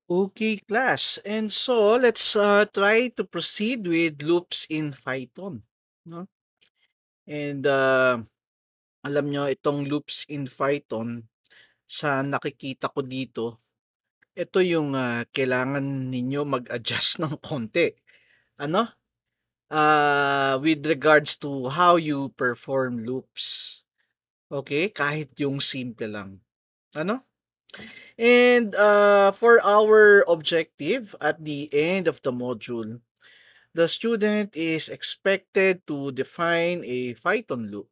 Okay, class. And so let's try to proceed with loops in Python. No? And alam nyo, itong loops in Python, sa nakikita ko dito, ito yung kailangan ninyo mag-adjust ng konti. Ano? With regards to how you perform loops. Okay? Kahit yung simple lang. Ano? And for our objective at the end of the module, the student is expected to define a Python loop,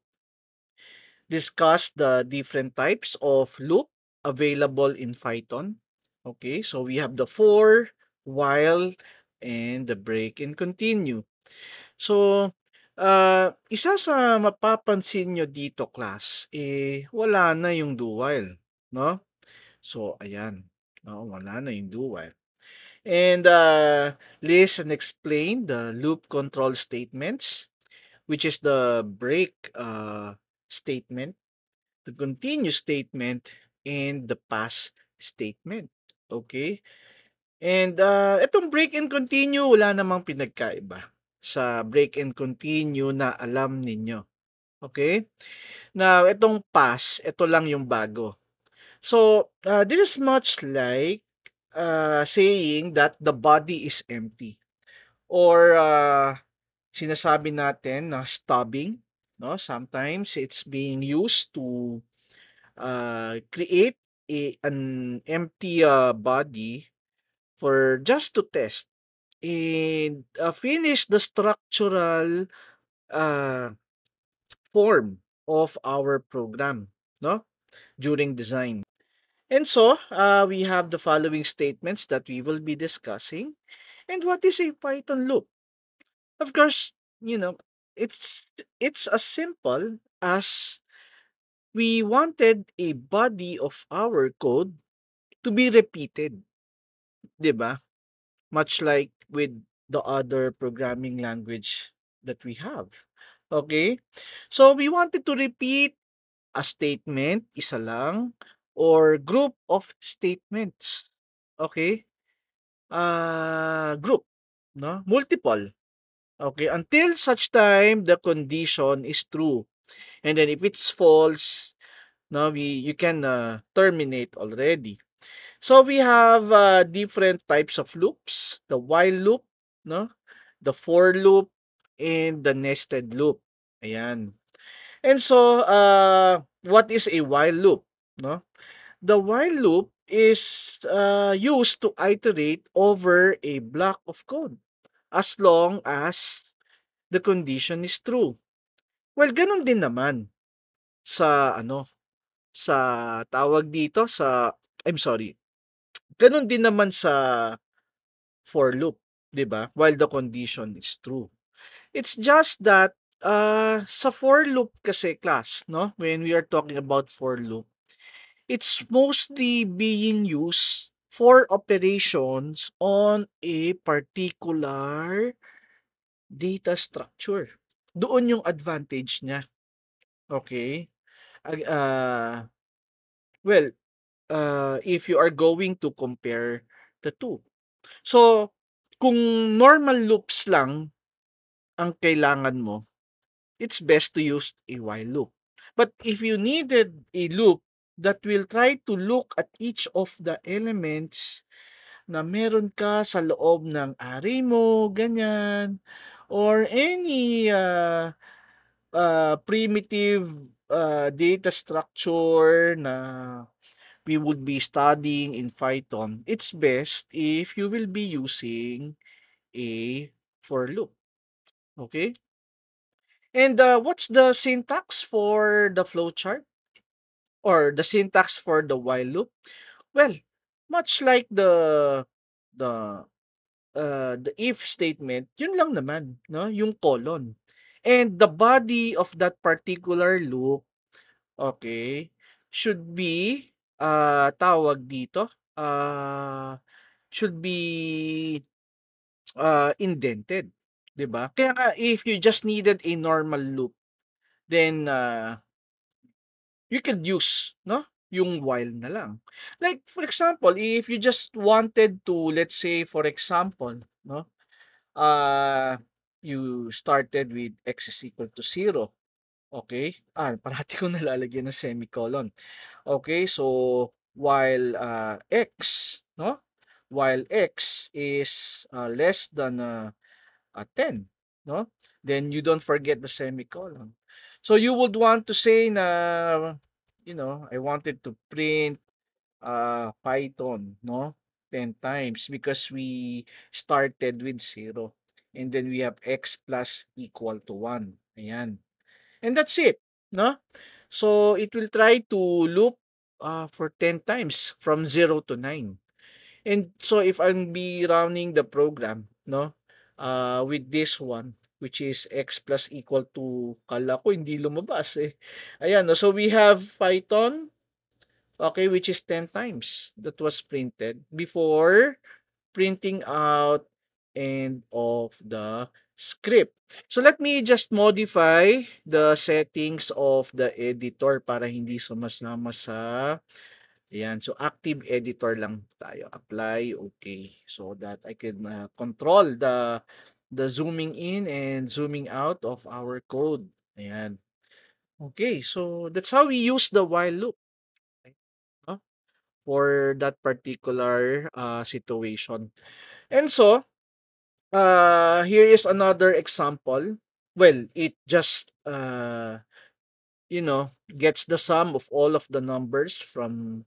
discuss the different types of loop available in Python. Okay, so we have the for, while, and the break and continue. So, isa sa mapapansin nyo dito, class, wala na yung do while, no? So, ayan. No, wala na yung do while. And list and explain the loop control statements, which is the break statement, the continue statement, and the pass statement. Okay? And itong break and continue, wala namang pinagkaiba sa break and continue na alam ninyo. Okay? Now, itong pass, ito lang yung bago. So, this is much like saying that the body is empty. Or sinasabi natin na stubbing, no? Sometimes it's being used to create an empty body for just to test and finish the structural uh, form of our program, no? During design. And so, we have the following statements that we will be discussing. And what is a Python loop? Of course, you know, it's it's as simple as we wanted a body of our code to be repeated, 'di ba? Much like with the other programming language that we have. Okay? So we wanted to repeat a statement, isa lang, or group of statements. Okay? Group, no? Multiple. Okay, until such time the condition is true. And then if it's false, no, you can terminate already. So we have different types of loops, the while loop, no? The for loop and the nested loop. Ayan. And so what is a while loop, no? The while loop is used to iterate over a block of code as long as the condition is true. Well, ganun din naman sa ano, sa tawag dito sa I'm sorry. Ganun din naman sa for loop, 'di ba? While the condition is true. It's just that sa for loop kasi, class, no? When we are talking about for loop, it's mostly being used for operations on a particular data structure. Doon yung advantage niya. Okay? Ag- Uh, well, if you are going to compare the two. So, kung normal loops lang ang kailangan mo, it's best to use a while loop. But if you needed a loop that will try to look at each of the elements na meron ka sa loob ng array mo, ganyan, or any primitive data structure na we would be studying in Python, it's best if you will be using a for loop. Okay? And what's the syntax for the flowchart or the syntax for the while loop? Well, much like the the if statement, yun lang naman, no? Yung colon. And the body of that particular loop, okay, should be tawag dito, should be indented, 'di ba? Kaya nga if you just needed a normal loop, then you could use, no? yung while na lang. Like for example, if you just wanted to, let's say for example, no, uh, you started with x is equal to 0. Okay? Parati ko nalalagyan ng semicolon. Okay, so while x, no? While x is less than 10, no? Then you don't forget the semicolon. So you would want to say na, I wanted to print Python, no? 10 times because we started with 0. And then we have x plus equal to 1. Ayan. And that's it, no? So it will try to loop for 10 times from 0 to 9. And so if I'm be running the program, no, with this one, which is x plus equal to, kala ko hindi lumabas eh. Ayan, no? So we have Python, okay, which is 10 times that was printed before printing out end of the script. So let me just modify the settings of the editor para hindi sumasama sa, ayan, so active editor lang tayo. Apply, okay. So that I can control the zooming in and zooming out of our code. Ayan. Okay, so that's how we use the while loop, no, for that particular situation. And so, here is another example. Well, it just gets the sum of all of the numbers from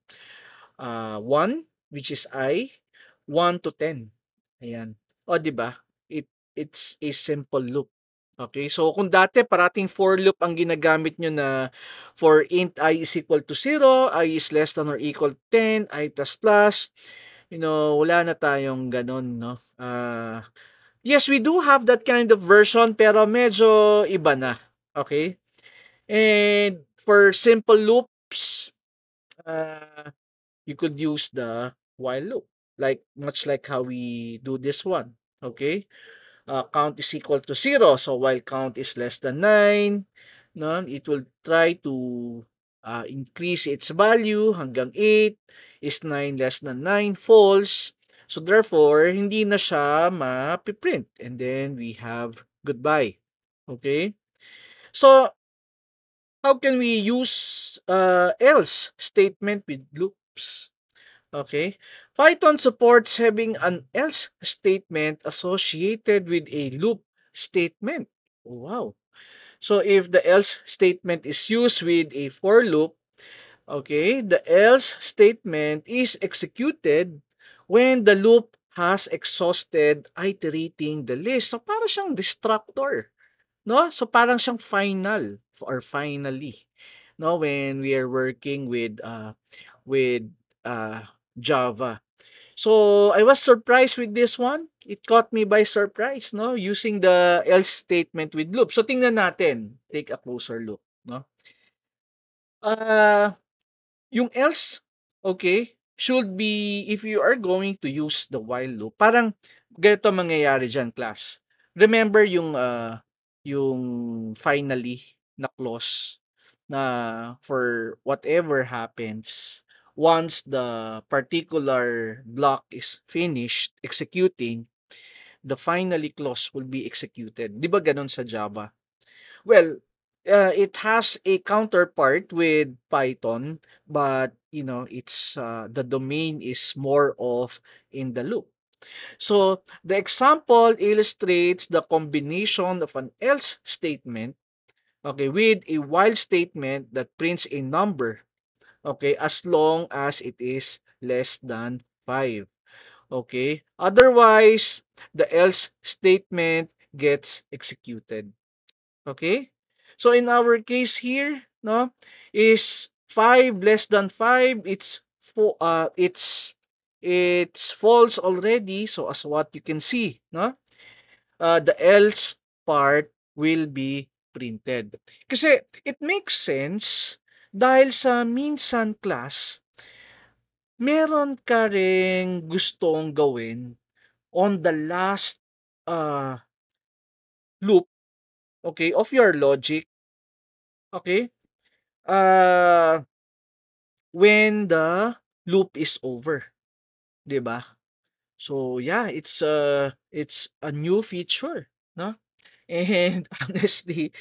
1, which is I, 1 to 10. Ayan. O, di ba? It's a simple loop. Okay, so kung dati parating for loop ang ginagamit nyo na for int I is equal to 0, I is less than or equal to 10, I plus plus, wala na tayong ganun, no? Yes, we do have that kind of version pero medyo iba na. Okay? And for simple loops, uh, you could use the while loop. Like much like how we do this one. Okay? Count is equal to 0. So while count is less than 9, no, it will try to increase its value hanggang 8. Is 9 less than 9? False. So therefore, hindi na siya ma-print. And then we have goodbye. Okay? So, how can we use else statement with loops? Okay. Python supports having an else statement associated with a loop statement. Wow. So if the else statement is used with a for loop, okay, the else statement is executed when the loop has exhausted iterating the list. So para siyang destructor, no? So parang siyang final or finally, no, when we are working with uh Java. So I was surprised with this one. It caught me by surprise, no? Using the else statement with loop. So tingnan natin. Take a closer look, no? Uh, yung else, okay, should be if you are going to use the while loop. Parang ganito mangyayari diyan, class. Remember yung finally na clause na for whatever happens once the particular block is finished executing, the finally clause will be executed. 'Di ba gano'n sa Java? Well, it has a counterpart with Python, but it's the domain is more of in the loop. So the example illustrates the combination of an else statement, okay, with a while statement that prints a number, okay, as long as it is less than 5. Okay? Otherwise, the else statement gets executed. Okay? So in our case here, no, is 5 less than 5, it's false already. So as what you can see, no? The else part will be printed. Kasi it makes sense dahil sa minsan class, meron ka ring gustong gawin on the last uh, loop, okay, of your logic, okay? Uh, when the loop is over, 'di ba? So yeah, it's a new feature, no? And honestly,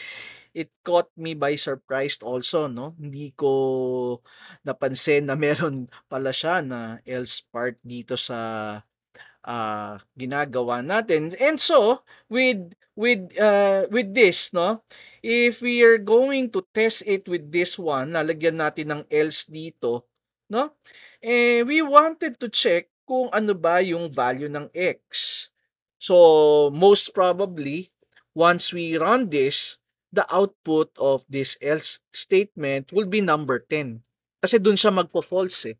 it caught me by surprise also, no? Hindi ko napansin na meron pala siya na else part dito sa ginagawa natin. And so with this, no, if we are going to test it with this one, lalagyan natin ng else dito, no? We wanted to check kung ano ba yung value ng x. So most probably once we run this, the output of this else statement will be number 10. Kasi dun siya magpo-false eh.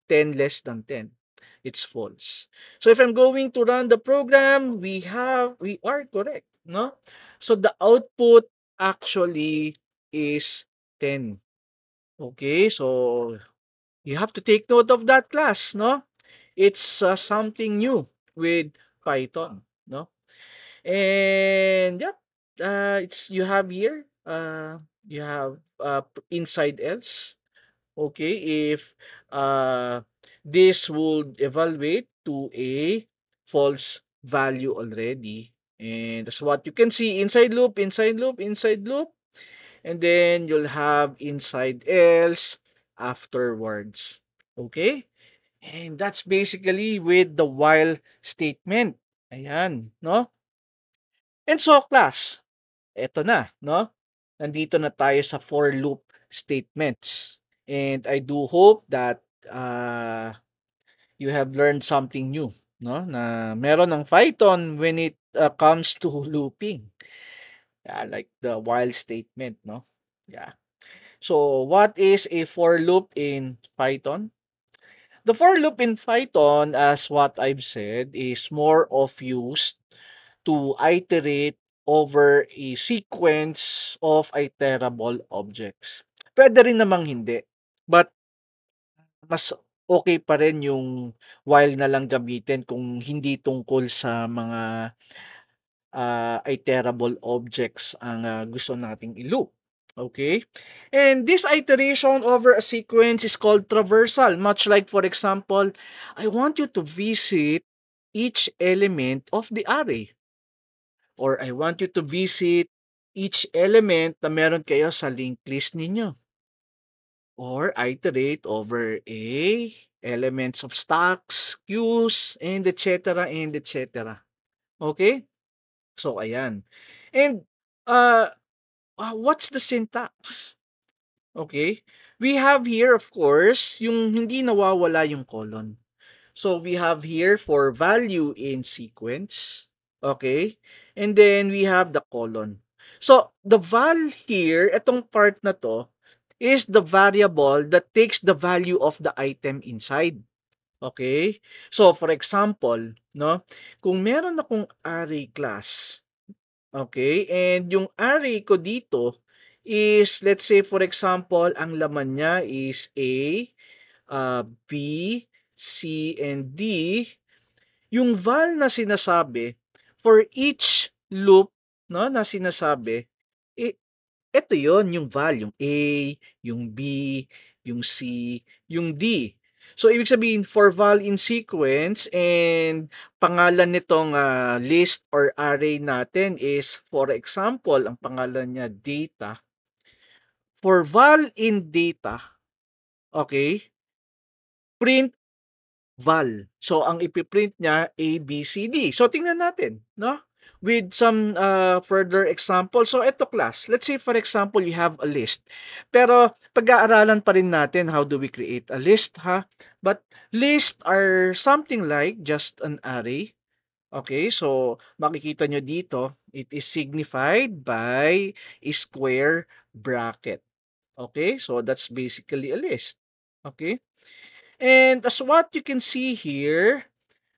10 less than 10. It's false. So if I'm going to run the program, we are correct, no? So the output actually is 10. Okay, so you have to take note of that, class, no? It's something new with Python, no? And yeah, it's you have here you have inside else. Okay, if this would evaluate to a false value already. And that's what you can see, inside loop, inside loop, inside loop. And then you'll have inside else afterwards. Okay? And that's basically with the while statement. Ayan, no? And so, class, eto na, no? Nandito na tayo sa for loop statements. And I do hope that you have learned something new, no? Na meron ng Python when it comes to looping. Yeah, like the while statement, no? Yeah. So, what is a for loop in Python? The for loop in Python, as what I've said, is more of used to iterate over a sequence of iterable objects. Pwede rin namang hindi. But mas okay pa rin yung while na lang gamitin kung hindi tungkol sa mga iterable objects ang gusto nating i-loop. Okay? And this iteration over a sequence is called traversal. Much like, for example, I want you to visit each element of the array. Or I want you to visit each element na meron kayo sa linked list ninyo. Or iterate over a elements of stacks, queues, and etc. and etc. Okay? So, ayan. And, what's the syntax? Okay? We have here, of course, yung hindi nawawala yung colon. So, we have here for value in sequence. Okay? And then, we have the colon. So, the val here, itong part na to, is the variable that takes the value of the item inside. Okay? So, for example, no, kung meron akong array class, okay, and yung array ko dito is, let's say, for example, ang laman niya is A, B, C, and D, yung val na sinasabi, for each loop, no, na sinasabi, eto yon yung val, yung A, yung B, yung C, yung D. So, ibig sabihin, for val in sequence and pangalan nitong list or array natin is, for example, ang pangalan niya data. For val in data, okay, print val. So, ang ipiprint niya, A, B, C, D. So, tingnan natin, no? With some further example. So, ito class. Let's say, for example, you have a list. Pero, pag-aaralan pa rin natin how do we create a list, ha? But, lists are something like just an array. Okay, so, makikita nyo dito, it is signified by a square bracket. Okay, so that's basically a list. Okay? And as what you can see here,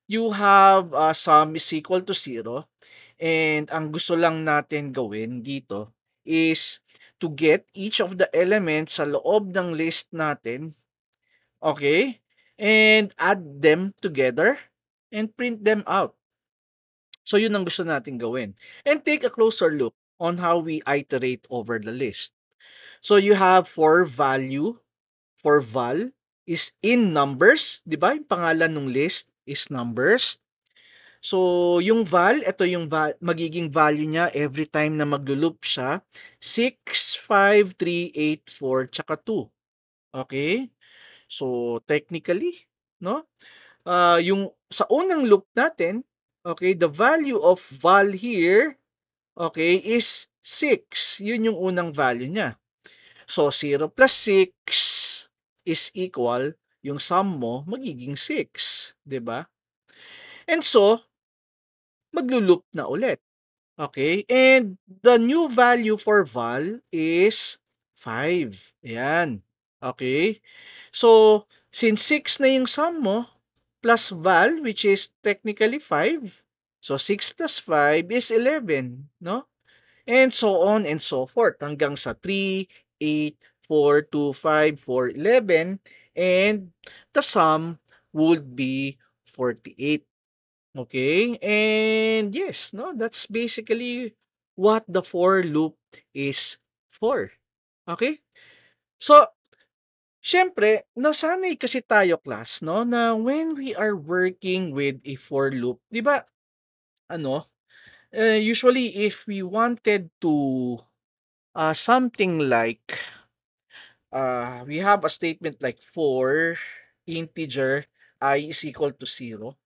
you have sum is equal to 0. And ang gusto lang natin gawin dito is to get each of the elements sa loob ng list natin. Okay? And add them together and print them out. So yun ang gusto natin gawin. And take a closer look on how we iterate over the list. So you have for value for val is in numbers, 'di ba? Yung pangalan ng list is numbers. So, yung val, ito yung magiging value niya every time na maglo-loop siya, 6, 5, 3, 8, 4, tsaka 2. Okay? So, technically, no? Yung sa unang loop natin, okay, the value of val here, okay, is 6. Yun yung unang value niya. So, 0 plus 6 is equal, yung sum mo, magiging 6. 'Di ba? And so, maglo-loop na ulit. Okay? And the new value for val is 5. Ayan. Okay? So, since 6 na yung sum mo, plus val, which is technically 5, so 6 plus 5 is 11, no? And so on and so forth hanggang sa 3, 8, 4, 2, 5, 4, 11, and the sum would be 48. Okay? And yes, no, that's basically what the for loop is for. Okay? So, syempre, nasanay kasi tayo class, no, na when we are working with a for loop, 'di ba, ano, usually if we wanted to something like we have a statement like for integer I is equal to 0,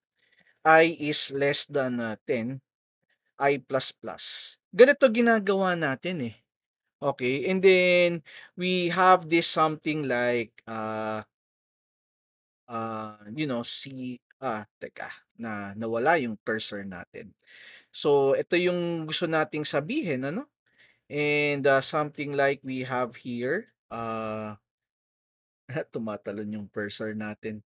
I is less than 10, I plus plus. Ganito ginagawa natin eh. Okay? And then we have this something like teka, nawala yung cursor natin. So ito yung gusto nating sabihin, ano? And something like we have here, tumatalon yung cursor natin.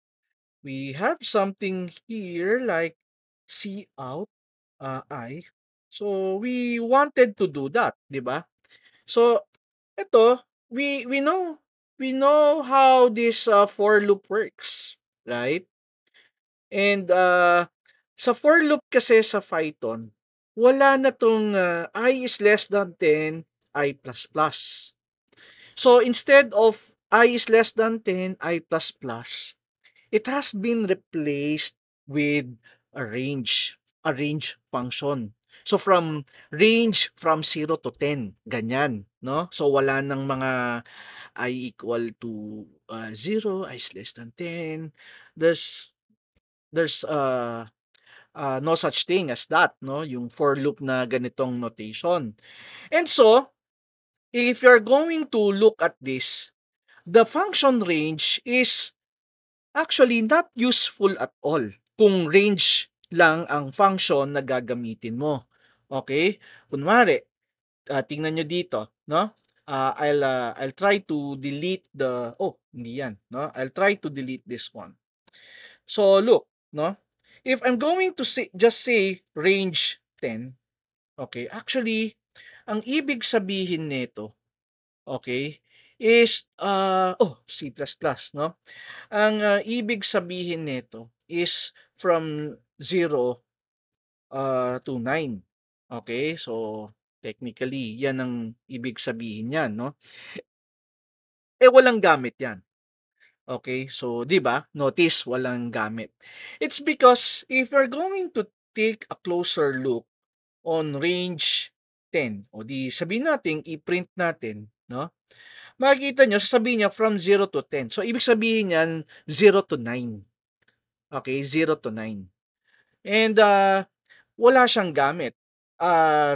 We have something here like C out, I. So we wanted to do that, 'di ba? So ito, we know how this for loop works, right? And sa for loop kasi sa Python, wala na tong I is less than 10, I plus plus. So instead of I is less than 10, I plus plus, it has been replaced with a range function. So from range from 0 to 10, ganyan, no? So wala nang mga I equal to 0, I is less than 10. There's no such thing as that, no? Yung for loop na ganitong notation. And so, if you're going to look at this, the function range is actually not useful at all kung range lang ang function na gagamitin mo. Okay? Kunwari, tingnan nyo dito, no? I'll try to delete hindi yan, no? I'll try to delete this one. So look, no? If I'm going to just say range 10, okay? Actually, ang ibig sabihin nito, okay, is C++, no? Ang ibig sabihin nito is from 0 to 9. Okay? So technically, 'yan ang ibig sabihin niyan, no? Walang gamit 'yan. Okay? So 'di ba? Notice walang gamit. It's because if you're going to take a closer look on range 10, o di sabihin natin i-print natin, no? Makikita nyo, sasabihin niya from 0 to 10. So, ibig sabihin niyan, 0 to 9. Okay, 0 to 9. And wala siyang gamit.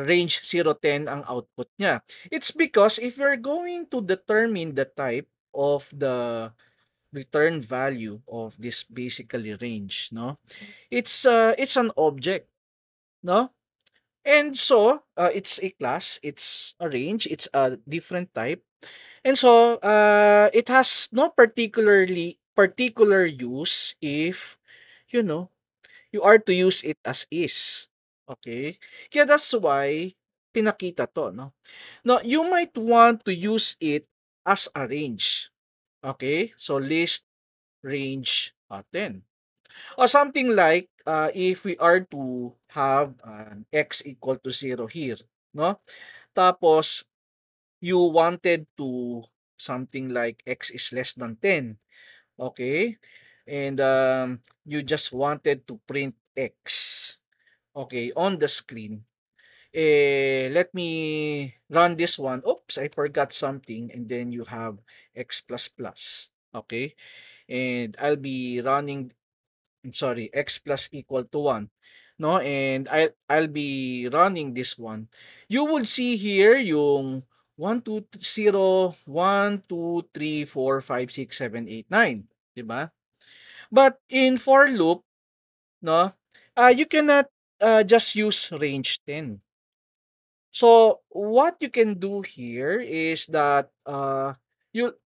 Range 0, 10 ang output niya. It's because if you're going to determine the type of the return value of this basically range, no? It's an object, no? And so, it's a class, it's a range, it's a different type. And so, it has no particular use if, you know, you are to use it as is. Okay? Kaya that's why pinakita to, no? Now, you might want to use it as a range. Okay? So, list range 10. Or something like, if we are to have x equal to 0 here, no? Tapos, you wanted to something like x is less than 10. Okay? And you just wanted to print x, okay, on the screen. Let me run this one. Oops, I forgot something. And then you have x plus plus. Okay? And I'll be running, I'm sorry, x plus equal to 1. No, and I'll be running this one. You would see here yung 1 2 0 1 2 3 4 5 6 7 8 9, 'di ba? But in for loop, no, you cannot just use range 10. So what you can do here is that you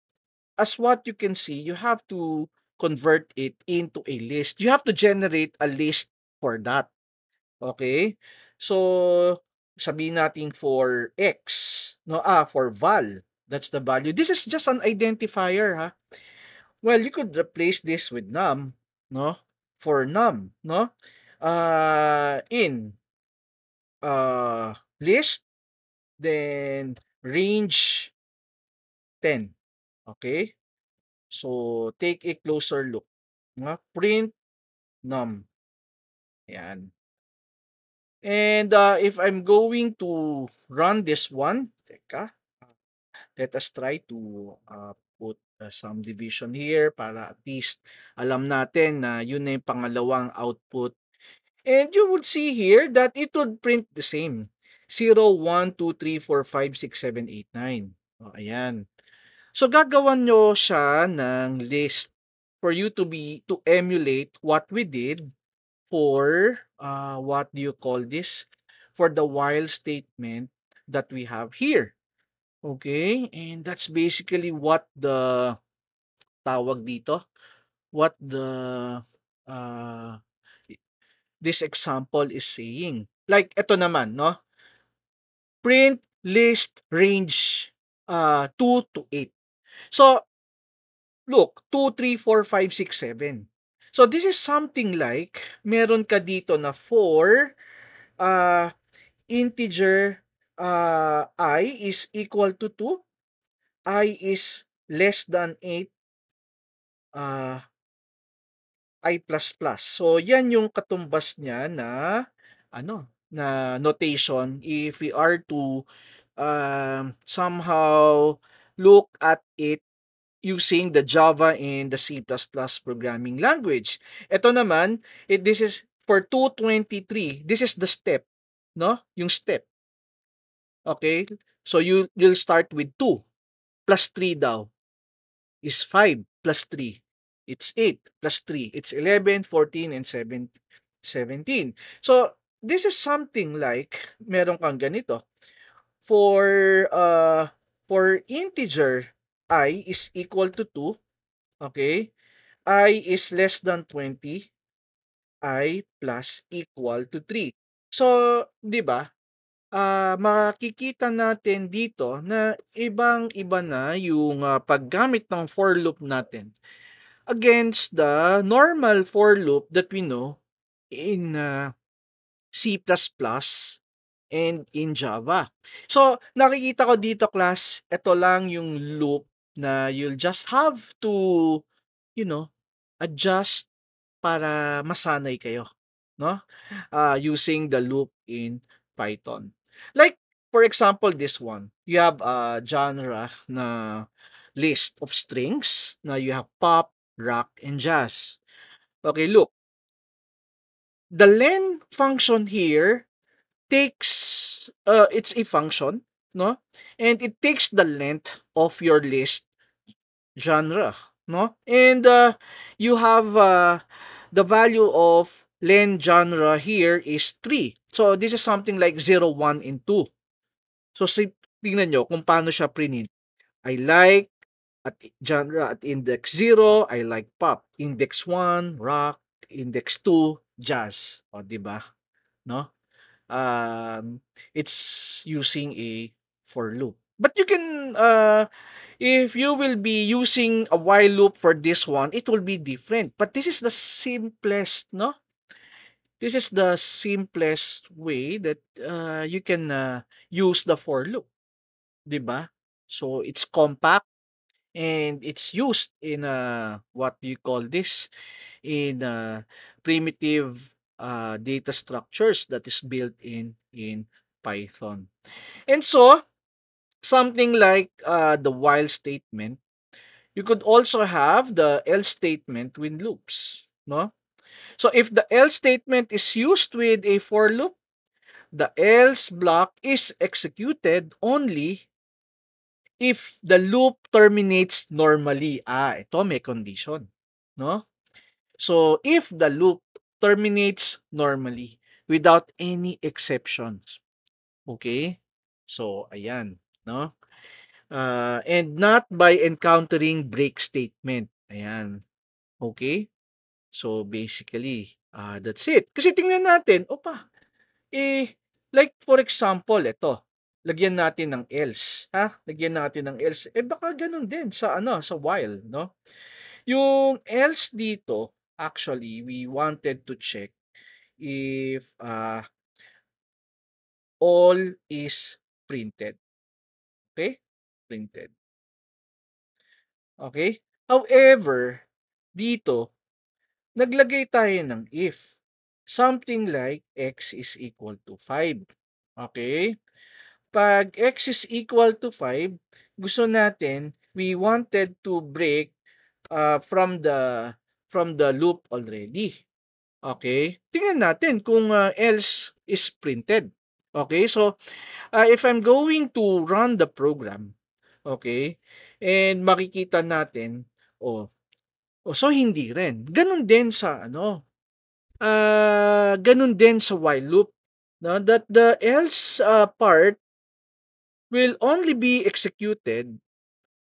as what you can see, you have to convert it into a list. You have to generate a list for that. Okay? So, sabihin natin for X, no? For val. That's the value. This is just an identifier, ha? Well, you could replace this with num, no? For num, no? In list, then range 10. Okay? So, take a closer look. Print num. Yan. And if I'm going to run this one, teka, let us try to put some division here para at least alam natin na yun na yung pangalawang output. And you would see here that it would print the same. 0, 1, 2, 3, 4, 5, 6, 7, 8, 9. O, ayan. So gagawan nyo siya ng list for you to emulate what we did for what do you call this? For the while statement that we have here. Okay? And that's basically what the tawag dito, what the uh, this example is saying. Like ito naman, no? Print list range 2 to 8. So, look, 2, 3, 4, 5, 6, 7. So, this is something like, meron ka dito na 4, integer I is equal to 2, I is less than 8, I plus plus. So, yan yung katumbas niya na, na notation if we are to somehow look at it using the Java and the C++ programming language. Ito naman, this is for 223. This is the step, no? Yung step. Okay? So you'll start with 2 plus 3 daw is 5 plus 3. It's 8 plus 3. It's 11, 14, and 17. So this is something like meron kang ganito. For integer I is equal to 2, okay? I is less than 20, I plus equal to 3. So, 'di ba? Makikita natin dito na ibang-iba na yung paggamit ng for loop natin against the normal for loop that we know in C++ and in Java. So, nakikita ko dito class, ito lang yung loop na you'll just have to, you know, adjust para masanay kayo, no? Using the loop in Python. Like, for example, this one. You have a genre na list of strings. Now you have pop, rock, and jazz. Okay, look. The len function here takes, it's a function, no? And it takes the length of your list genre, no? And you have the value of len genre here is 3. So this is something like 0, 1, and 2. So tingnan nyo kung paano siya print. I like at genre at index 0, I like pop. Index 1, rock. Index 2, jazz. O, di ba? No? It's using a for loop. But you can, if you will be using a while loop for this one, it will be different. But this is the simplest, no? This is the simplest way that you can use the for loop, 'di ba? So it's compact. and it's used in what do you call this, in primitive data structures that is built in Python. And so something like the while statement, you could also have the else statement with loops, no? So if the else statement is used with a for loop, the else block is executed only if the loop terminates normally. Ito may condition, no? So if the loop terminates normally without any exceptions, okay? So ayan, no? And not by encountering break statement. Ayan. Okay? So basically, that's it. Kasi tingnan natin, eh, like for example, ito, lagyan natin ng else, ha? Lagyan natin ng else. Baka ganun din sa sa while, no? Yung else dito, actually, we wanted to check if all is printed. Okay? Printed. Okay? However, dito, naglagay tayo ng if. Something like x is equal to 5. Okay? Pag x is equal to 5, gusto natin, we wanted to break from the loop already. Okay? Tingnan natin kung else is printed. Okay? So, if I'm going to run the program, okay, and makikita natin, so hindi rin. Ganun din sa ganun din sa while loop. No? That the else part will only be executed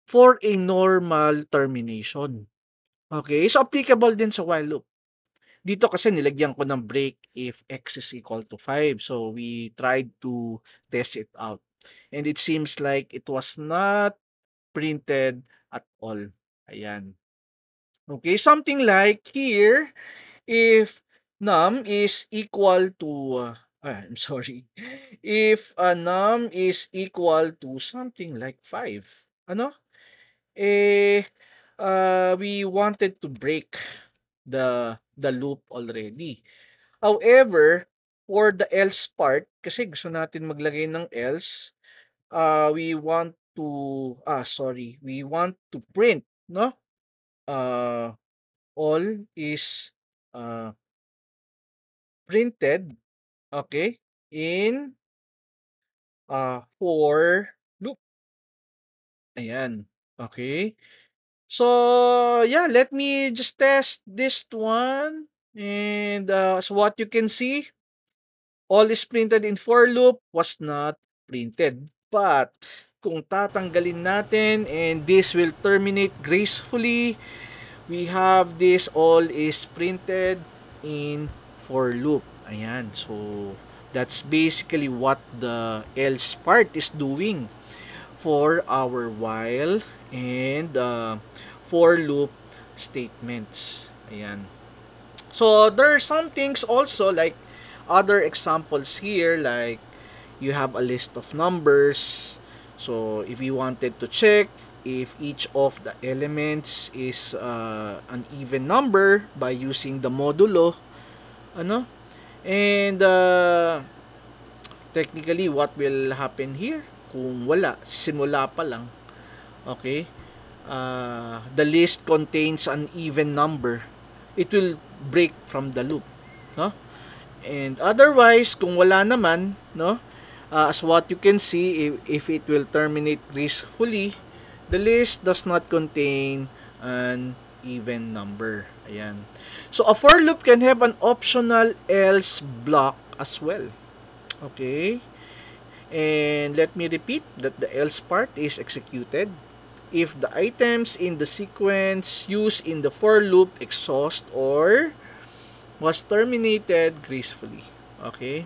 for a normal termination. Okay? So, applicable din sa while loop. Dito kasi nilagyan ko ng break if x is equal to 5. So, we tried to test it out. And it seems like it was not printed at all. Ayan. Okay, something like here, if num is equal to, I'm sorry, if num is equal to something like 5, ano? We wanted to break the loop already. However, for the else part, kasi gusto natin maglagay ng else, we want to, we want to print, no? All is printed, okay, in for loop. Ayan. Okay. So, yeah, let me just test this one. And so what you can see, all is printed in for loop was not printed. But kung tatanggalin natin and this will terminate gracefully, we have this all is printed in for loop. Ayan. So, that's basically what the else part is doing for our while and for loop statements. Ayan. So, there are some things also like other examples here, like you have a list of numbers. So, if you wanted to check if each of the elements is an even number by using the modulo, ano? And technically, what will happen here? Kung wala, simula pa lang, okay, the list contains an even number, it will break from the loop, no? And otherwise, kung wala naman, no, as what you can see, if it will terminate gracefully, the list does not contain an even number. Ayan. So, a for loop can have an optional else block as well. Okay. And let me repeat that the else part is executed if the items in the sequence used in the for loop exhaust or was terminated gracefully. Okay?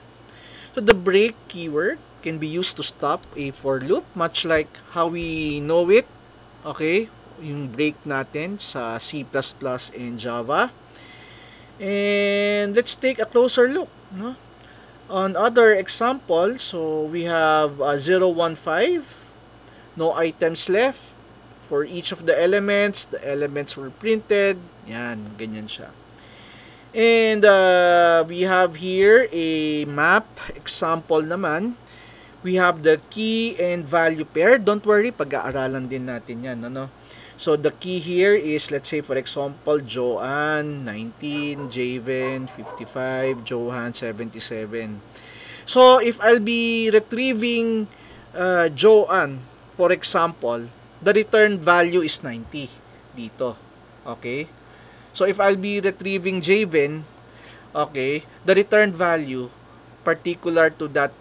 So the break keyword can be used to stop a for loop, much like how we know it. Okay? Yung break natin sa C++ and Java. And let's take a closer look, no? On other examples, so we have 015, no items left for each of the elements were printed. Yan, ganyan siya. And we have here a map example naman. We have the key and value pair. Don't worry, pag-aaralan din natin yan. Ano? So the key here is, let's say for example, Joanne 19, Javen 55, Johan 77. So if I'll be retrieving Joanne, for example, the return value is 90 dito. Okay? So if I'll be retrieving Javen, okay, the return value particular to that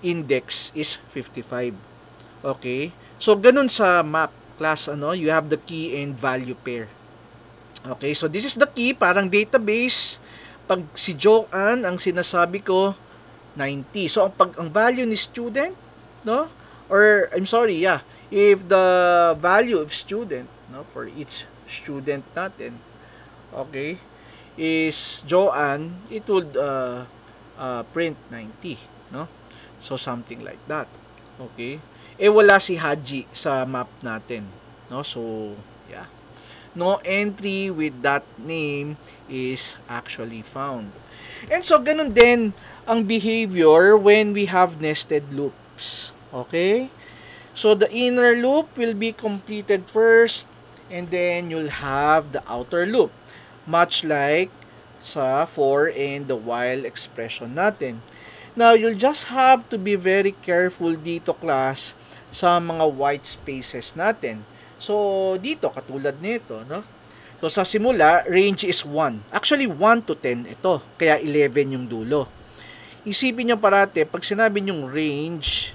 index is 55. Okay? So ganun sa map class, ano, you have the key and value pair. Okay, so this is the key, parang database. Pag si Joanne, ang sinasabi ko 90. So ang value ni student, no? Or I'm sorry, yeah. If the value of student, no, for each student natin, okay, is Joanne, it would print 90, no? So something like that. Okay? Wala si Haji sa map natin, no? So, yeah. No entry with that name is actually found. And so, ganun din ang behavior when we have nested loops. Okay? So, the inner loop will be completed first, and then you'll have the outer loop. Much like sa for and the while expression natin. Now, you'll just have to be very careful dito, class, sa mga white spaces natin. So, dito, katulad nito, no? So, sa simula, range is 1. Actually, 1 to 10 ito. Kaya 11 yung dulo. Isipin nyo parate, pag sinabi nyong range,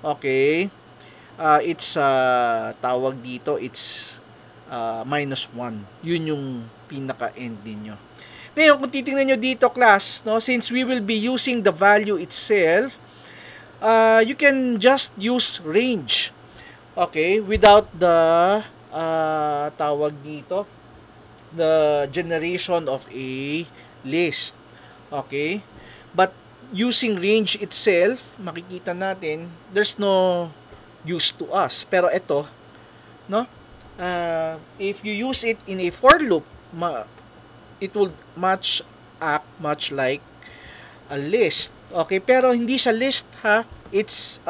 okay, it's, tawag dito, it's minus 1. Yun yung pinaka-end ninyo. Ngayon, kung titingnan nyo dito, class, no, since we will be using the value itself, you can just use range. Okay, without the tawag dito, the generation of a list. Okay? But using range itself, makikita natin there's no use to us. Pero ito, no? If you use it in a for loop, it will act much like a list. Okay, pero hindi siya list, ha. It's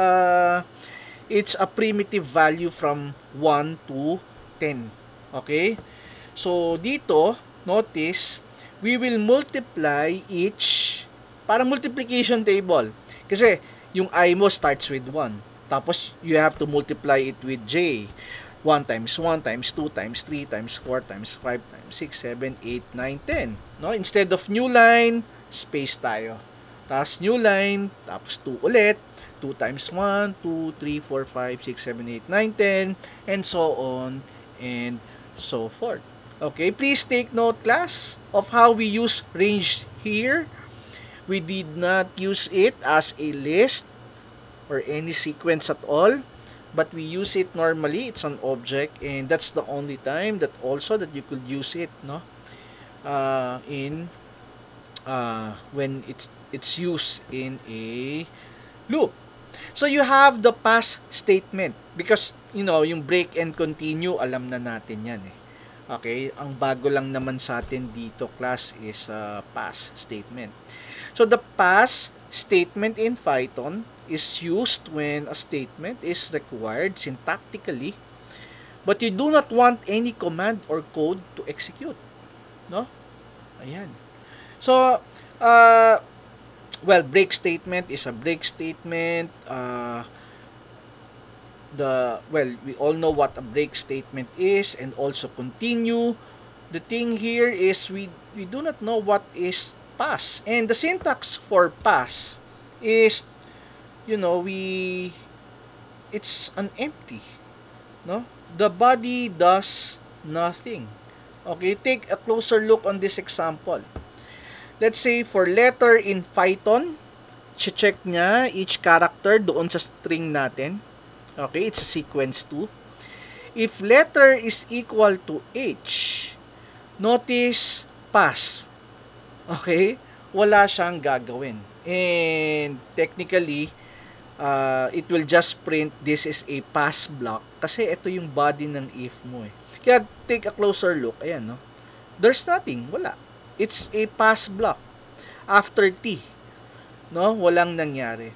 a primitive value from 1 to 10. Okay? So, dito, notice, we will multiply each, para multiplication table. Kasi, yung I mo starts with 1. Tapos, you have to multiply it with J. 1 times 1 times 2 times 3 times 4 times 5 times 6, 7, 8, 9, 10. No? Instead of new line, space tayo. Tapos, new line, tapos 2 ulit. 2 times 1, 2, 3, 4, 5, 6, 7, 8, 9, 10, and so on and so forth. Okay, please take note, class, of how we use range here. We did not use it as a list or any sequence at all, but we use it normally. It's an object, and that's the only time that also that you could use it, no? When it's used in a loop. So you have the pass statement because yung break and continue, alam na natin yan eh. Okay, ang bago lang naman sa atin dito, class, is pass statement. So the pass statement in Python is used when a statement is required syntactically but you do not want any command or code to execute, no? Ayan. So well, break statement is a break statement. We all know what a break statement is, and also continue. The thing here is we do not know what is pass, and the syntax for pass is it's an empty, no? The body does nothing. Okay, take a closer look on this example. Let's say for letter in Python, check niya each character doon sa string natin. Okay, it's a sequence 2. If letter is equal to H, notice pass. Okay? Wala siyang gagawin. And technically, it will just print this is a pass block kasi ito yung body ng if mo eh. Kaya take a closer look. Ayan, no? There's nothing. Wala. It's a pass block. After T, no? Walang nangyari.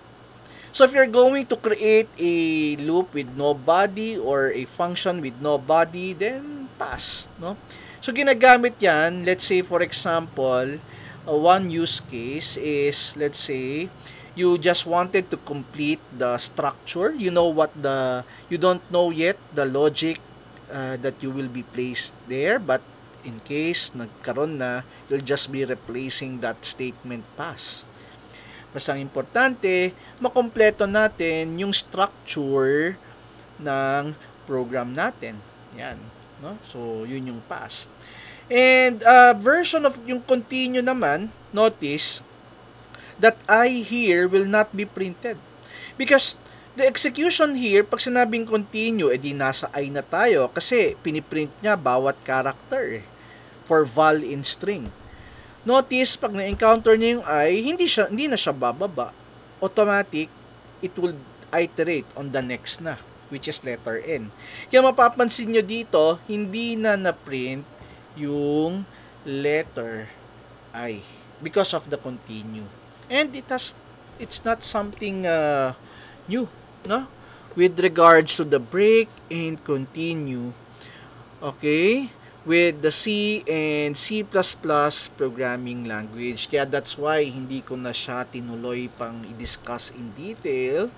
So if you're going to create a loop with no body or a function with no body, then pass, no? So ginagamit yan, let's say for example, one use case is, let's say, you just wanted to complete the structure. You don't know yet the logic that you will be placed there, but in case nagkaroon na, you'll just be replacing that statement pass. Basta ang importante, makompleto natin yung structure ng program natin. Yan, no? So, yun yung past. And version of yung continue naman, notice that I here will not be printed. Because the execution here, pag sinabing continue, edi nasa I na tayo kasi piniprint niya bawat character for val in string. Notice, pag na-encounter niya yung I, hindi na siya bababa. Automatic, it will iterate on the next na, which is letter N. Kaya mapapansin nyo dito, hindi na na-print yung letter I because of the continue. And it's not something new, no? With regards to the break and continue, okay? With the C and C++ programming language. Kaya that's why hindi ko na siya tinuloy pang i-discuss in detail.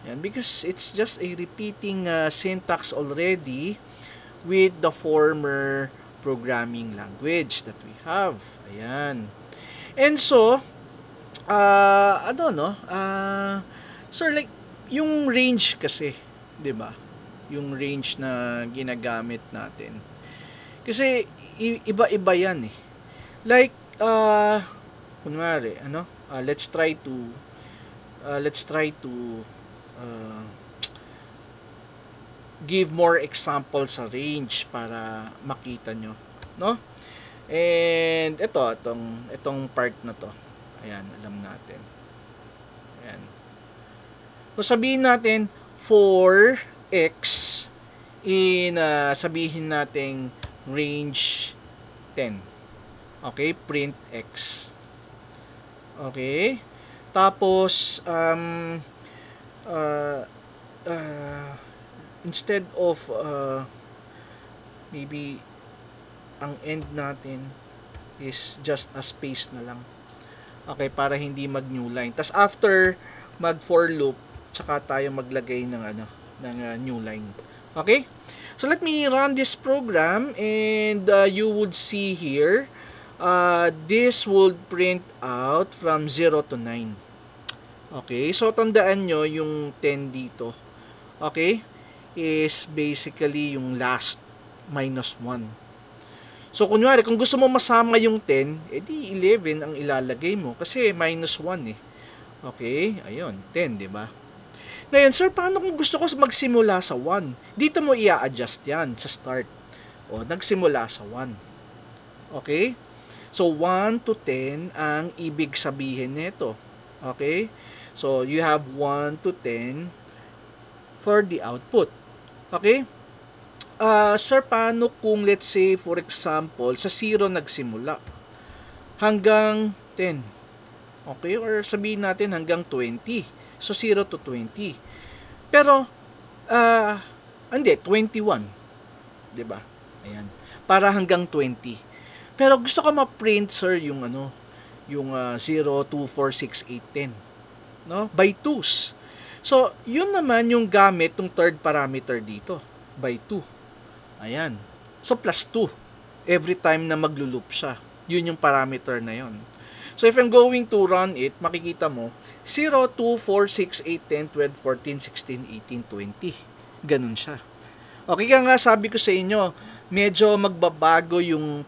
Yan, because it's just a repeating syntax already with the former programming language that we have. Ayan. And so, sir, like, yung range kasi, 'di ba? Yung range na ginagamit natin. Kasi iba-iba 'yan eh. Like kunwari, let's try to give more examples sa range para makita nyo, no? And itong part na to. Ayan, alam natin. Ayan. So sabihin natin for x in sabihin nating range 10. Okay, print x. Okay? Tapos instead of maybe ang end natin is just a space na lang. Okay, para hindi mag new line. Tas after mag for loop, tsaka tayo maglagay ng new line. Okay? So let me run this program and you would see here this would print out from 0 to 9. Okay? So tandaan nyo yung 10 dito. Okay? Is basically yung last minus 1. So kunwari kung gusto mo masama yung 10, edi 11 ang ilalagay mo kasi minus 1 eh. Okay? Ayun, 10, di ba? Ngayon, sir, paano kung gusto ko magsimula sa 1? Dito mo i-adjust yan sa start. O, nagsimula sa 1. Okay? So, 1 to 10 ang ibig sabihin nito. Okay? So, you have 1 to 10 for the output. Okay? Sir, paano kung let's say, for example, sa 0 nagsimula hanggang 10? Okay? Or sabihin natin hanggang 20. So, 0 to 20. Pero, hindi, 21. Diba? Ayan. Para hanggang 20. Pero gusto ko ma-print, sir, yung 0, 2, 4, 6, 8, 10. No? By 2s. So, yun naman yung gamit ng third parameter dito. By 2. Ayan. So, plus 2. Every time na maglo-loop siya. Yun yung parameter na yun. So, if I'm going to run it, makikita mo, 0, 2, 4, 6, 8, 10, 12, 14, 16, 18, 20. Ganun siya. Okay, kaya nga sabi ko sa inyo, medyo magbabago yung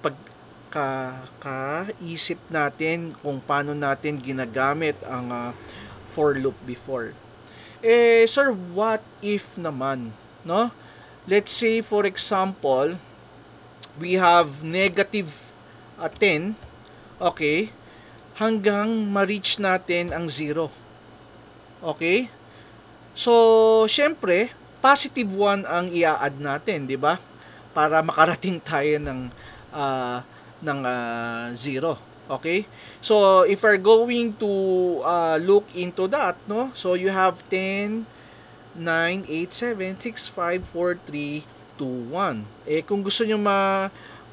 pagkakaisip natin kung paano natin ginagamit ang for loop before. Sir, what if naman, no? Let's say, for example, we have negative 10, okay, hanggang ma-reach natin ang 0. Okay? So, syempre, positive 1 ang i-add natin, di ba? Para makarating tayo ah, ng 0. Okay? So, if we're going to look into that, no? So, you have 10, 9, 8, 7, 6, 5, 4, 3, 2, 1. Kung gusto nyo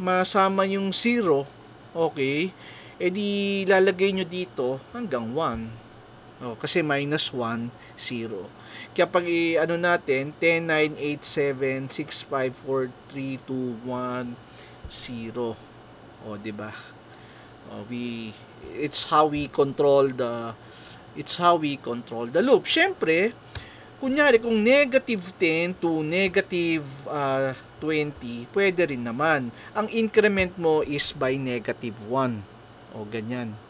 masama yung 0, okay, edi lalagay nyo dito hanggang 1. Kasi minus 1, 0. Kaya pag ano natin, 10, 9, 8, 7, 6, 5, 4, 3, 2, 1, 0. Di ba? It's how we control the loop. Syempre, kunyari kung negative 10 to negative 20, pwede rin naman. Ang increment mo is by negative 1. Ganyan.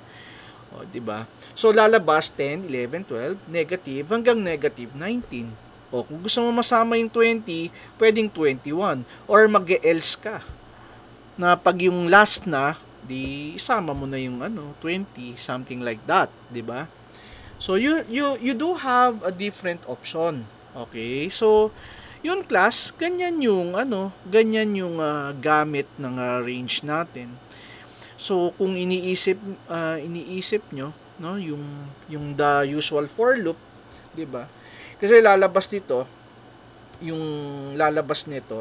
'Di ba? So lalabas 10, 11, 12, negative hanggang negative 19. Kung gusto mo masama yung 20, pwedeng 21 or mag-else ka. Na pag yung last na, di isama mo na yung 20, something like that, 'di ba? So you do have a different option. Okay? So yun class, ganyan yung gamit ng range natin. So kung iniisip nyo, no, yung the usual for loop, 'di ba? Kasi lalabas nito,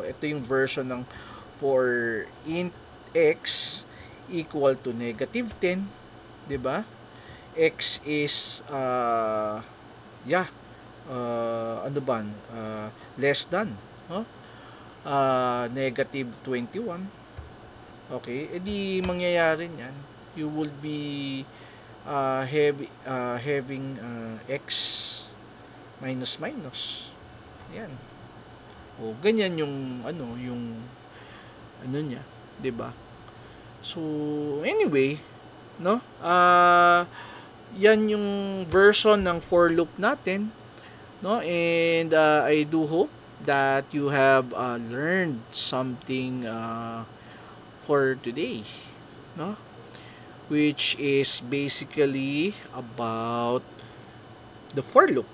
ito yung version ng for int x equal to negative 10, 'di ba? X is ano ba? Less than, no? Negative 21. Okay, edi mangyayari niyan, you will be having x minus minus. Yan. Ganyan yung niya, 'di ba? So anyway, no? Yan yung version ng for loop natin, no? And I do hope that you have learned something for today, no? Which is basically about the for loop.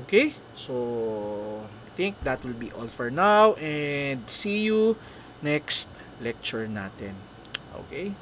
Okay? So, I think that will be all for now and see you next lecture natin. Okay?